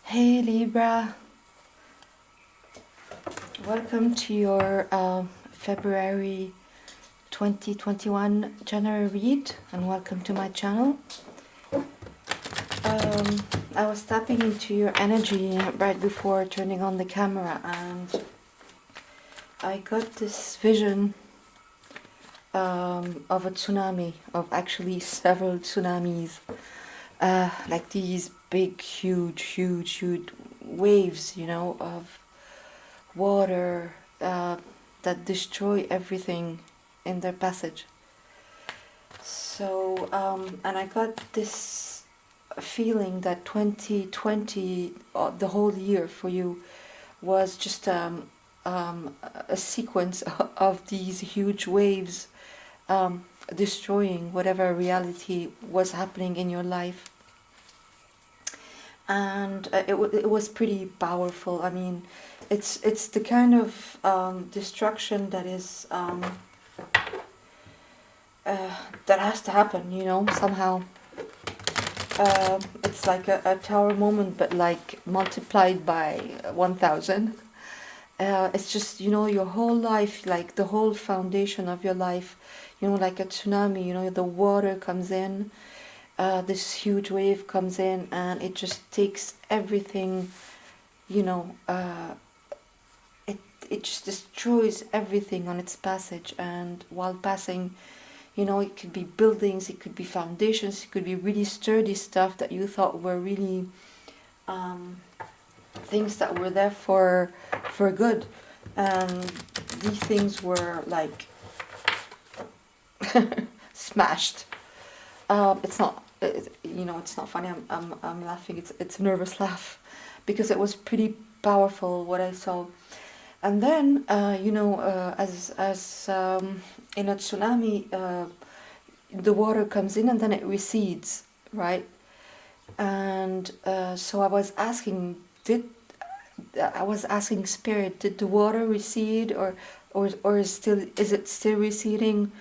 Hey Libra, welcome to your February 2021 January read and welcome to my channel. I was tapping into your energy right before turning on the camera and I got this vision of a tsunami, of actually several tsunamis, like these big, huge waves, of water that destroy everything in their passage. So, and I got this feeling that 2020, the whole year for you, was just a sequence of these huge waves destroying whatever reality was happening in your life. And it was pretty powerful. I mean, it's the kind of destruction that is that has to happen, somehow. It's like a tower moment, but like multiplied by 1,000. It's just, your whole life, like the whole foundation of your life, like a tsunami, the water comes in, this huge wave comes in, and it just takes everything, it just destroys everything on its passage. And while passing, it could be buildings, it could be foundations, it could be really sturdy stuff that you thought were really things that were there for good, and these things were like smashed. It's not, it's not funny. I'm laughing. It's a nervous laugh because it was pretty powerful what I saw. And then, as in a tsunami, the water comes in and then it recedes, right? And so I was asking, Spirit, did the water recede, or is it still receding?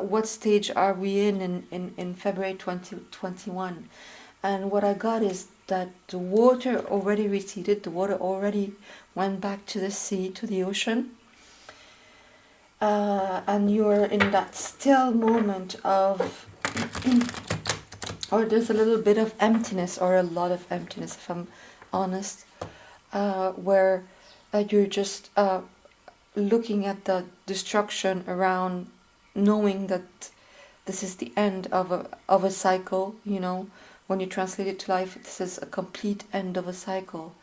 What stage are we in February 2021? And what I got is that the water already receded, the water already went back to the sea, to the ocean. And you're in that still moment of, or there's a little bit of emptiness, or a lot of emptiness, if I'm honest, where you're just looking at the destruction around, knowing that this is the end of a cycle. When you translate it to life, this is a complete end of a cycle.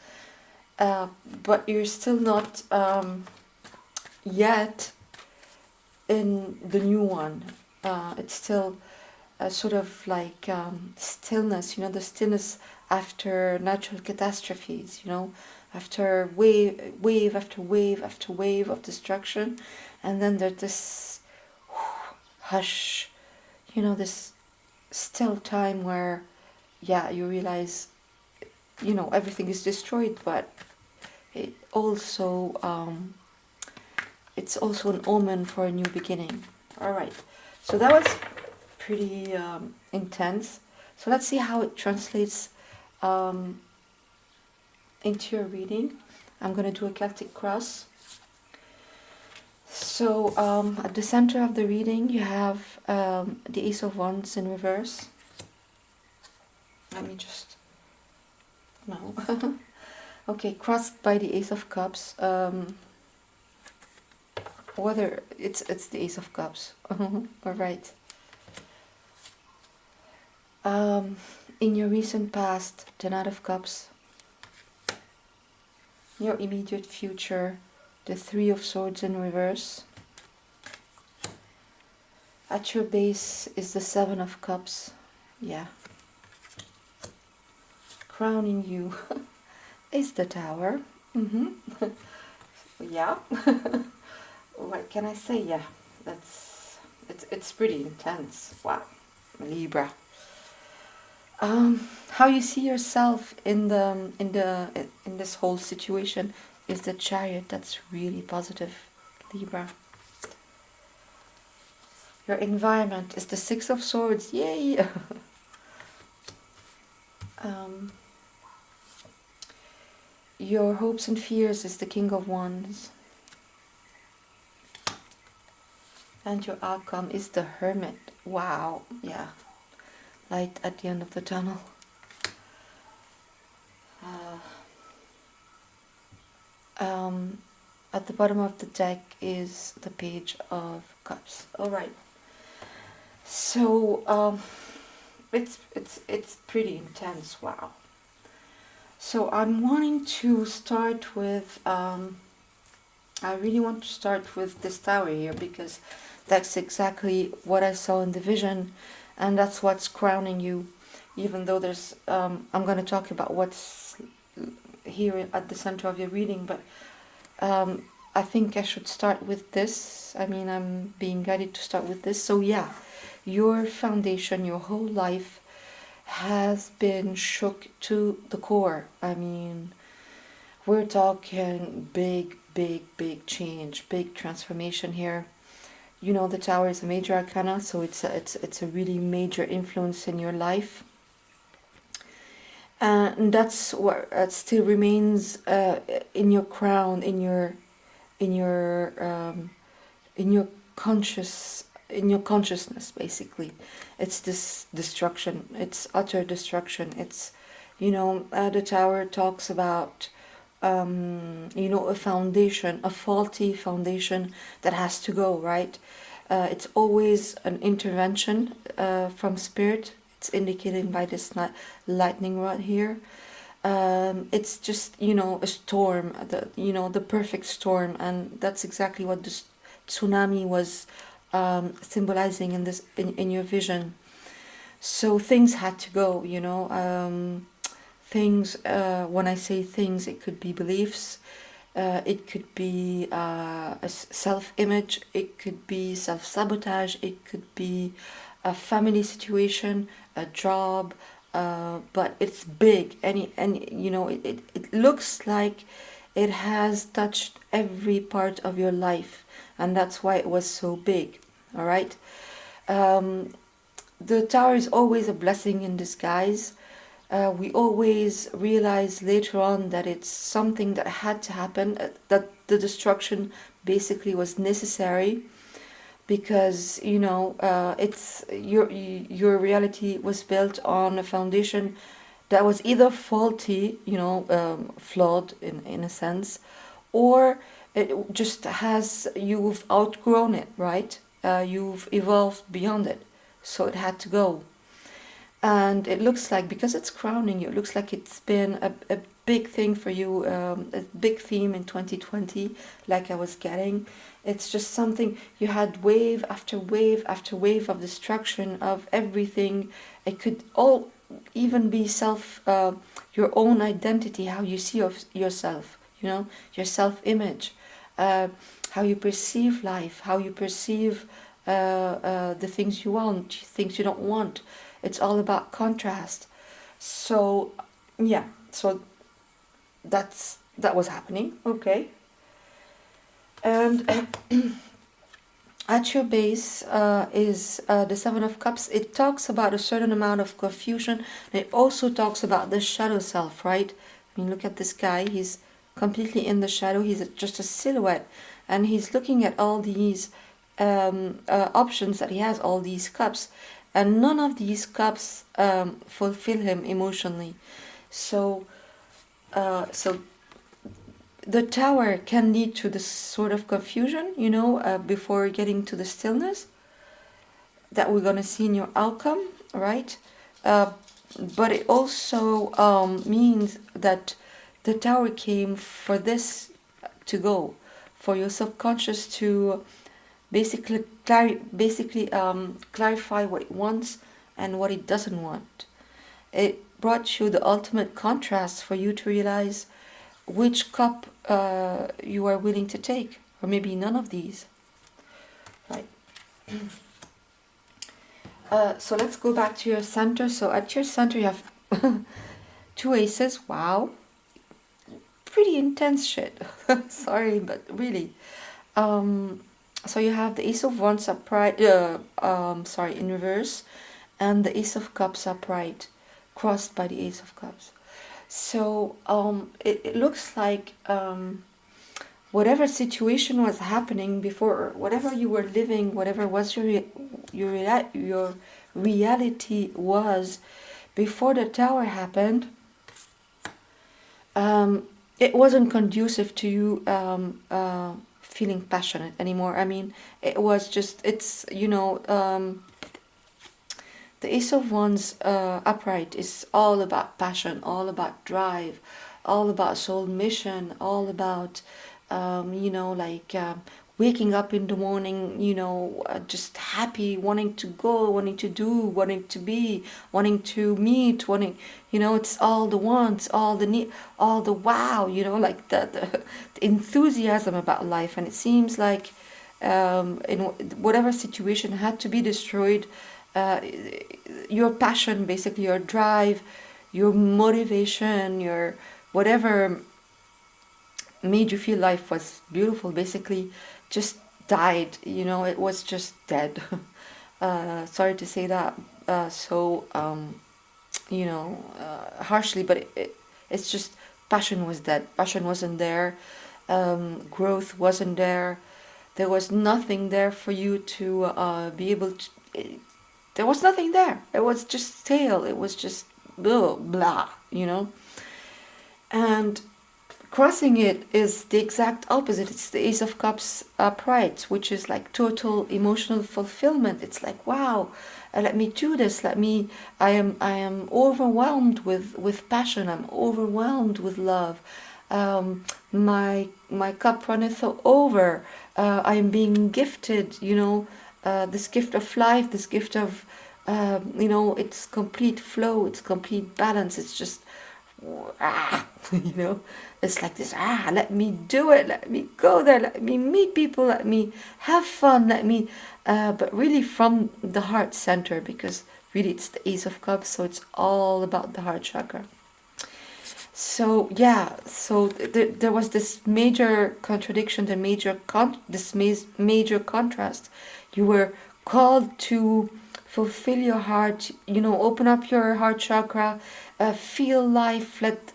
But you're still not yet in the new one. It's still sort of like stillness, the stillness after natural catastrophes, after wave after wave after wave of destruction. And then there's this hush, this still time where, you realize, everything is destroyed, but it also, it's also an omen for a new beginning. All right, so that was pretty intense. So let's see how it translates into your reading. I'm going to do a Celtic cross. So at the center of the reading you have the Ace of Wands in reverse. Let me just... No. Okay, crossed by the Ace of Cups. Whether it's the Ace of Cups. All right. In your recent past, the Knight of Cups. Your immediate future, the Three of Swords in reverse. At your base is the Seven of Cups. Yeah. Crowning you is the Tower. Yeah. What can I say? Yeah, it's pretty intense. Wow, Libra. How you see yourself in this whole situation is the Chariot. That's really positive, Libra. Your environment is the Six of Swords. Yay! Your hopes and fears is the King of Wands. And your outcome is the Hermit. Wow, yeah. Light at the end of the tunnel. At the bottom of the deck is the Page of Cups. All right. So it's pretty intense. Wow. So I'm wanting to start with. I really want to start with this tower here because that's exactly what I saw in the vision, and that's what's crowning you. Even though there's, I'm going to talk about what's here at the center of your reading, but I think I should start with this. I mean, I'm being guided to start with this. So yeah, your foundation, your whole life has been shook to the core. I mean, we're talking big change, big transformation here. You know, the Tower is a major arcana, so it's a really major influence in your life. And that's what still remains in your crown, in your consciousness. Basically, it's this destruction. It's utter destruction. It's, the Tower talks about a foundation, a faulty foundation that has to go, right? It's always an intervention from spirit. It's indicated by this lightning rod here. It's just, a storm, the perfect storm, and that's exactly what the tsunami was symbolizing in your vision. So things had to go, things, when I say things, it could be beliefs, it could be a self-image, it could be self-sabotage, it could be a family situation, a job, but it's big, and it looks like it has touched every part of your life, and that's why it was so big. All right. The Tower is always a blessing in disguise. We always realize later on that it's something that had to happen, that the destruction basically was necessary, because it's your reality was built on a foundation that was either faulty, flawed in a sense, or it just you've outgrown it, right? You've evolved beyond it, so it had to go. And it looks like, because it's crowning you, it looks like it's been a big thing for you, a big theme in 2020, like I was getting. It's just something, you had wave after wave after wave of destruction of everything. It could all even be your own identity, how you see yourself, your self-image, how you perceive life, how you perceive the things you want, things you don't want. It's all about contrast. So yeah, so that was happening. Okay. And at your base is the Seven of Cups. It talks about a certain amount of confusion. It also talks about the shadow self, right? I mean, look at this guy. He's completely in the shadow. He's just a silhouette, and he's looking at all these options that he has, all these cups, and none of these cups fulfill him emotionally. So the Tower can lead to this sort of confusion, before getting to the stillness that we're going to see in your outcome, right? But it also means that the Tower came for this to go, for your subconscious to basically clarify what it wants and what it doesn't want. It brought you the ultimate contrast for you to realize which cup you are willing to take, or maybe none of these. Right. So let's go back to your center. So at your center you have two aces. Wow. Pretty intense shit. Sorry, but really. So you have the Ace of Wands upright, in reverse, and the Ace of Cups upright, crossed by the Ace of Cups. So it looks like whatever situation was happening before, whatever you were living, whatever was your reality was before the tower happened, it wasn't conducive to you feeling passionate anymore. I mean, it was just, it's, the Ace of Wands upright is all about passion, all about drive, all about soul mission, all about, waking up in the morning, just happy, wanting to go, wanting to do, wanting to be, wanting to meet, wanting, it's all the wants, all the need, all the wow, like the enthusiasm about life. And it seems like in whatever situation had to be destroyed, uh, your passion, basically your drive, your motivation, your whatever made you feel life was beautiful, basically just died. It was just dead. Sorry to say that harshly, but it's just passion was dead. Passion wasn't there. Growth wasn't there. There was nothing there for you to be able to. There was nothing there. It was just stale. It was just blah, blah, And crossing it is the exact opposite. It's the Ace of Cups upright, which is like total emotional fulfillment. It's like, wow, let me do this. I am overwhelmed with passion. I'm overwhelmed with love. My cup runneth over. I am being gifted, this gift of life, this gift of, it's complete flow, it's complete balance. It's just, it's like this, let me do it, let me go there, let me meet people, let me have fun, but really from the heart center, because really it's the Ace of Cups, so it's all about the heart chakra. So yeah, so there was this major contradiction, major contrast. You were called to fulfill your heart, open up your heart chakra, feel life, let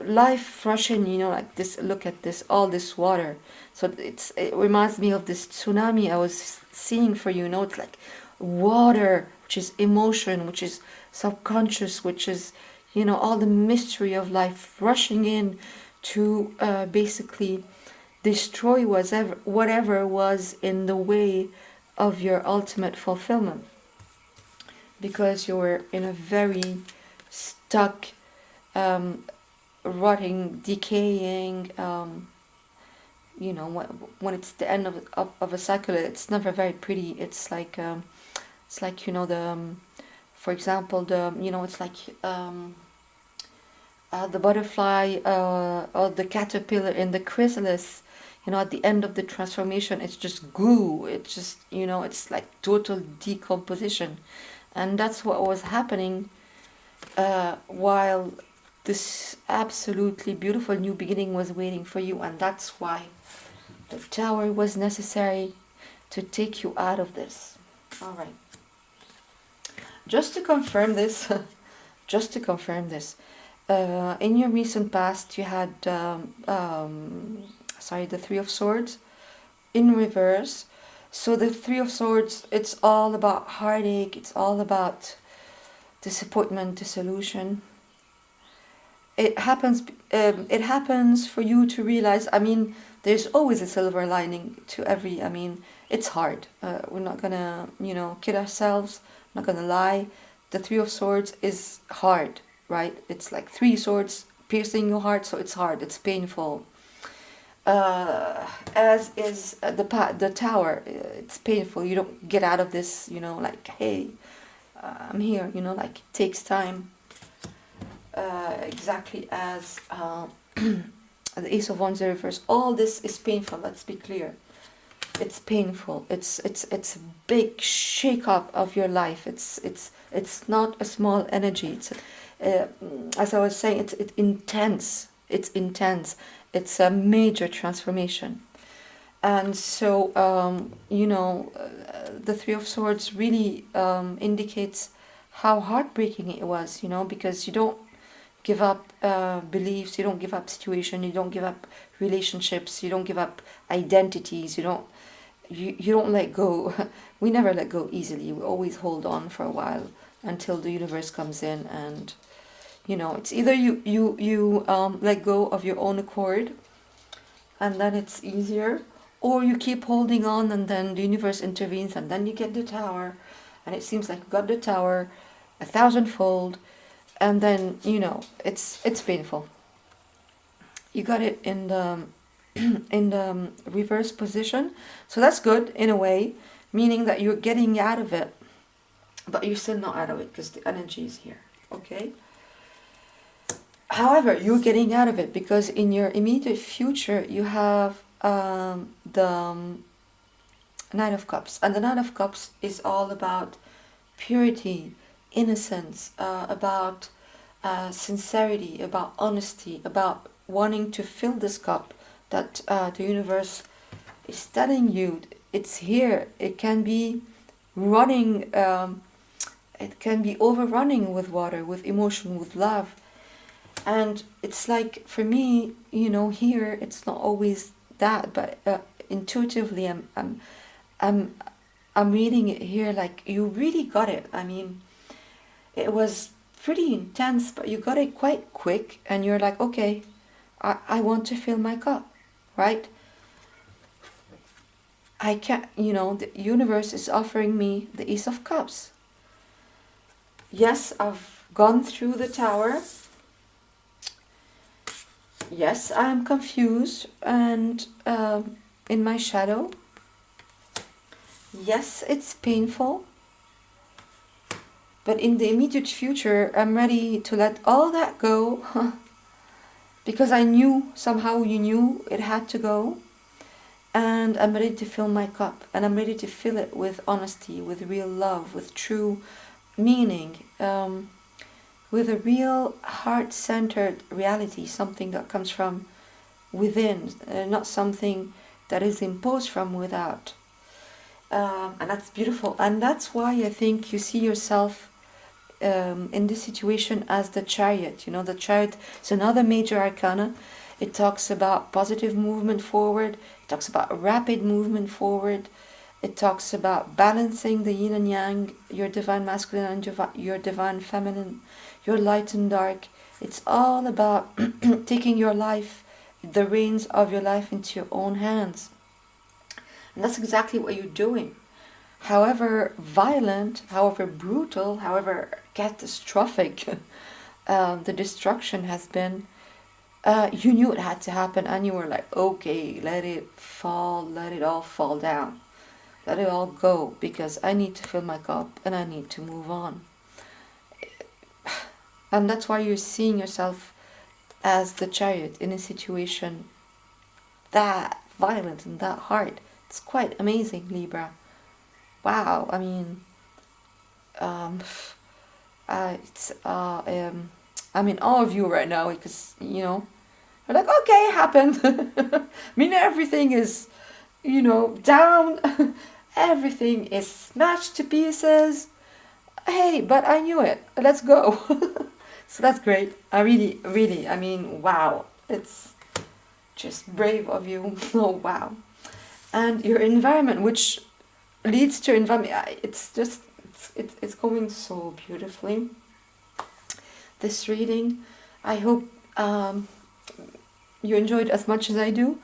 life rush in, like this. Look at this, all this water. So it reminds me of this tsunami I was seeing for you. It's like water, which is emotion, which is subconscious, which is all the mystery of life rushing in to basically destroy whatever was in the way of your ultimate fulfillment, because you were in a very stuck, rotting, decaying, when it's the end of a cycle, it's never very pretty. It's like the for example, it's like the butterfly or the caterpillar in the chrysalis. At the end of the transformation, it's just goo. It's just, it's like total decomposition. And that's what was happening while this absolutely beautiful new beginning was waiting for you. And that's why the tower was necessary to take you out of this. All right. Just to confirm this, in your recent past, you had, the Three of Swords in reverse. So the Three of Swords, it's all about heartache. It's all about disappointment, disillusion. It happens for you to realize, there's always a silver lining to every, it's hard. We're not gonna, kid ourselves. I'm not gonna lie. The Three of Swords is hard, right? It's like three swords piercing your heart, so it's hard. It's painful. As is the tower. It's painful. You don't get out of this. Like, hey, I'm here. Like it takes time. Exactly as the Ace of Wands reverse. All this is painful. Let's be clear. It's painful. It's a big shake up of your life. It's not a small energy. It's as I was saying, it's intense. It's intense. It's a major transformation. And so the Three of Swords really indicates how heartbreaking it was. Because you give up beliefs, you don't give up situation, you don't give up relationships, you don't give up identities, you don't let go. We never let go easily. We always hold on for a while until the universe comes in, and it's either you let go of your own accord, and then it's easier, or you keep holding on, and then the universe intervenes, and then you get the tower, and it seems like you got the tower 1,000-fold, and then it's painful. You got it in the in the reverse position, so that's good in a way, meaning that you're getting out of it, but you're still not out of it because the energy is here. Okay. However, you're getting out of it because in your immediate future you have the Nine of Cups, and the Nine of Cups is all about purity, innocence, about sincerity, about honesty, about wanting to fill this cup that the universe is telling you it's here. It can be running, it can be overrunning with water, with emotion, with love. And it's like, for me, here it's not always that, but intuitively I'm reading it here like you really got it. I mean, it was pretty intense, but you got it quite quick, and you're like, okay, I want to fill my cup, right? I can't, the universe is offering me the Ace of Cups. Yes, I've gone through the tower. Yes, I'm confused and in my shadow. Yes, it's painful. But in the immediate future, I'm ready to let all that go because I knew, somehow you knew it had to go. And I'm ready to fill my cup, and I'm ready to fill it with honesty, with real love, with true meaning, with a real heart-centered reality, something that comes from within, not something that is imposed from without. And that's beautiful. And that's why I think you see yourself in this situation as the Chariot. The Chariot is another major arcana. It talks about positive movement forward. It talks about rapid movement forward. It talks about balancing the yin and yang, your divine masculine and your divine feminine, your light and dark. It's all about taking your life, the reins of your life into your own hands. And that's exactly what you're doing. However violent, however brutal, however catastrophic the destruction has been, you knew it had to happen, and you were like, okay, let it fall, let it all fall down. Let it all go, because I need to fill my cup and I need to move on. And that's why you're seeing yourself as the Chariot in a situation that violent and that hard. It's quite amazing, Libra. Wow, I mean, I'm in awe of you right now because, you're like, okay, it happened. I mean, everything is, down. Everything is smashed to pieces. Hey, but I knew it. Let's go. So that's great. I really, I mean, wow. It's just brave of you. Oh, wow. And your environment, which leads to environment, it's going so beautifully. This reading, I hope you enjoyed as much as I do.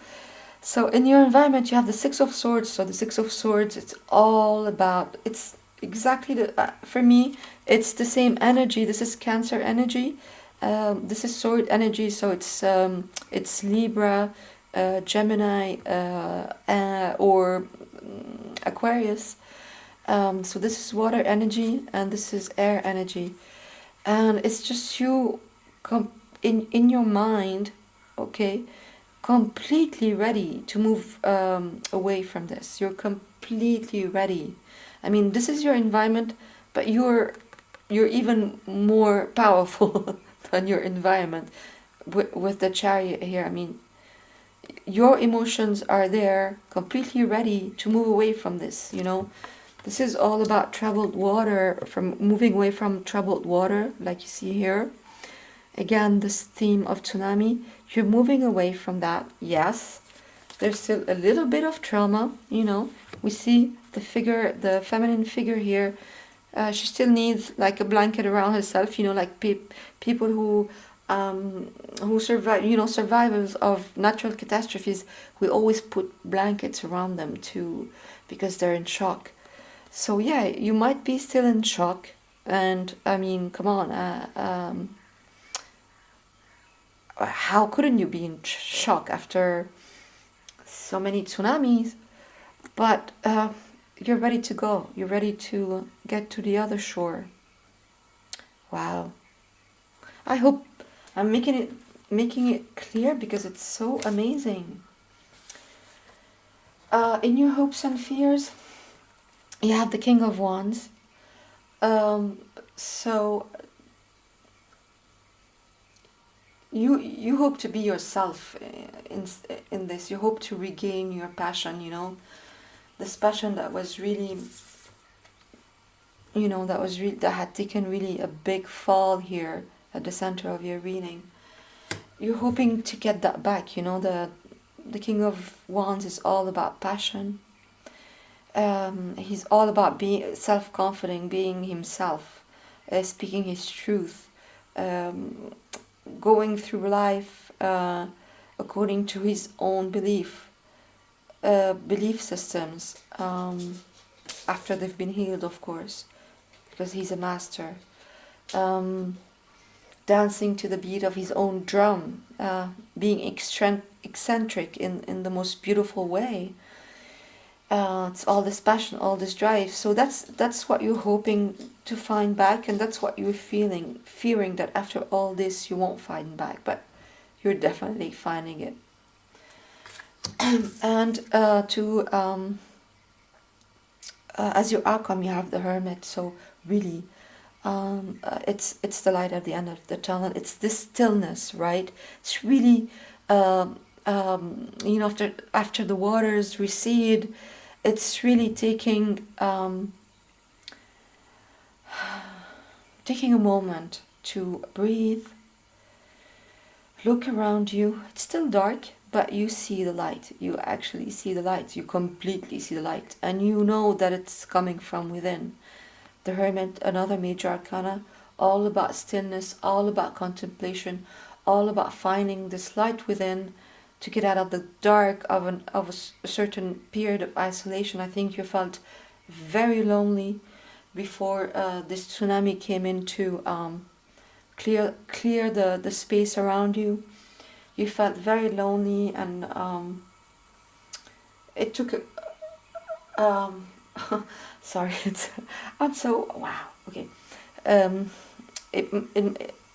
So in your environment, you have the Six of Swords. So the Six of Swords, it's all about, it's exactly for me, it's the same energy. This is Cancer energy. This is Sword energy. So it's Libra, Gemini, or Aquarius. So this is water energy, and this is air energy. And it's just you in your mind, okay, completely ready to move away from this. You're completely ready. I mean, this is your environment, but you're even more powerful than your environment with the Chariot here. I mean, your emotions are there, completely ready to move away from this, This is all about troubled water, from moving away from troubled water, like you see here. Again, this theme of tsunami, you're moving away from that, yes. There's still a little bit of trauma, you know. We see the figure, the feminine figure here. She still needs like a blanket around herself, you know, like people who survive, you know, survivors of natural catastrophes. We always put blankets around them too, because they're in shock. So yeah, you might be still in shock, and I mean, come on, how couldn't you be in shock after so many tsunamis? But you're ready to go. You're ready to get to the other shore. Wow. I hope I'm making it clear because it's so amazing. In your hopes and fears, you have the King of Wands. So you hope to be yourself in this. You hope to regain your passion. You know, this passion that was really, you know, that had taken really a big fall here at the center of your reading. You're hoping to get that back. You know, the King of Wands is all about passion. He's all about being self-confident, being himself, speaking his truth, going through life according to his own belief systems, after they've been healed, of course, because he's a master. Dancing to the beat of his own drum, being eccentric in the most beautiful way. It's all this passion, all this drive. So that's what you're hoping to find back, and that's what you're fearing that after all this you won't find back, but you're definitely finding it. And as your outcome, you have the Hermit. So really, it's the light at the end of the tunnel. It's this stillness, right? It's really, you know, after the waters recede, it's really taking a moment to breathe, look around you. It's still dark, but you see the light. You actually see the light. You completely see the light, and you know that it's coming from within. The Hermit, another major arcana, all about stillness, all about contemplation, all about finding this light within to get out of the dark of a certain period of isolation. I think you felt very lonely before this tsunami came in to clear the space around you. You felt very lonely, and it took sorry, I'm so wow. Okay,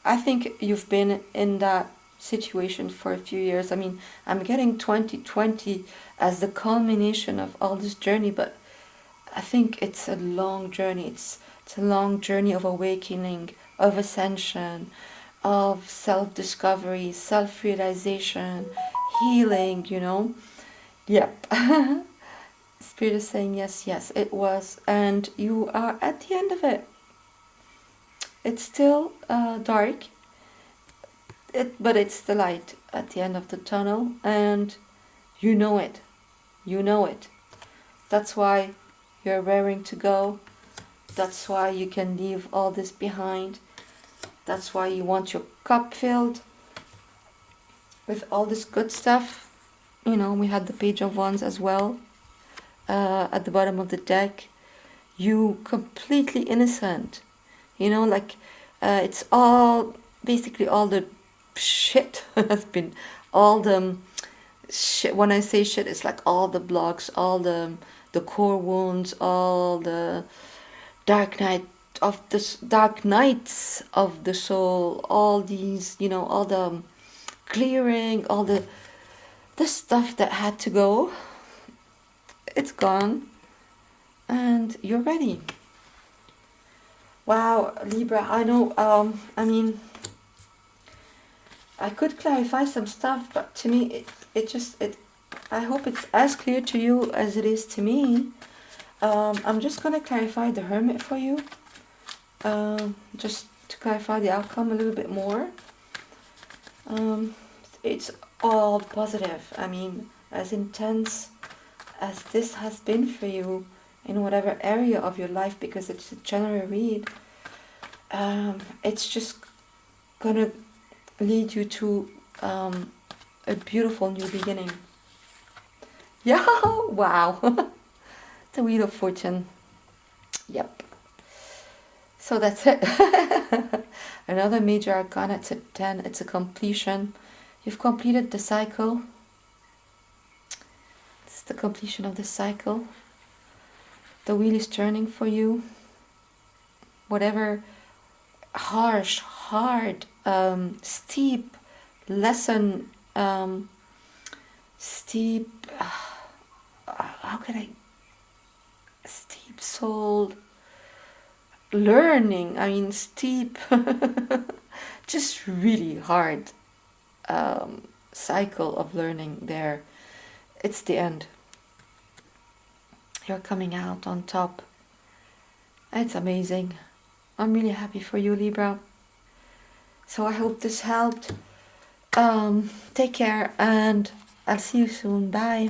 I think you've been in that situation for a few years. I mean, I'm getting 2020 as the culmination of all this journey, but I think it's a long journey. It's a long journey of awakening, of ascension, of self-discovery, self-realization, healing, you know. Yep. Spirit is saying yes, yes, it was, and you are at the end of it. It's still dark, but it's the light at the end of the tunnel, and you know it. You know it. That's why you're raring to go. That's why you can leave all this behind. That's why you want your cup filled with all this good stuff. You know, we had the Page of Wands as well at the bottom of the deck. You completely innocent. You know, like it's all, basically all the shit has been, all the shit, when I say shit, it's like all the blocks, all the core wounds, all the dark nights of the soul, all these, you know, all the clearing, all the stuff that had to go. It's gone, and you're ready. Wow, Libra, I know, I mean, I could clarify some stuff, but to me, I hope it's as clear to you as it is to me. I'm just going to clarify the Hermit for you, just to clarify the outcome a little bit more. Um, it's all positive. I mean, as intense as this has been for you in whatever area of your life, because it's a general read, it's just gonna lead you to a beautiful new beginning. Yeah, wow. The Wheel of Fortune. Yep. So that's it. Another major arcana, it's a 10, it's a completion. You've completed the cycle. It's the completion of the cycle. The wheel is turning for you. Whatever harsh, hard, steep lesson, steep, how can I, steep soul learning, I mean, steep, just really hard cycle of learning there. It's the end. You're coming out on top. It's amazing. I'm really happy for you, Libra. So I hope this helped. Take care, and I'll see you soon. Bye.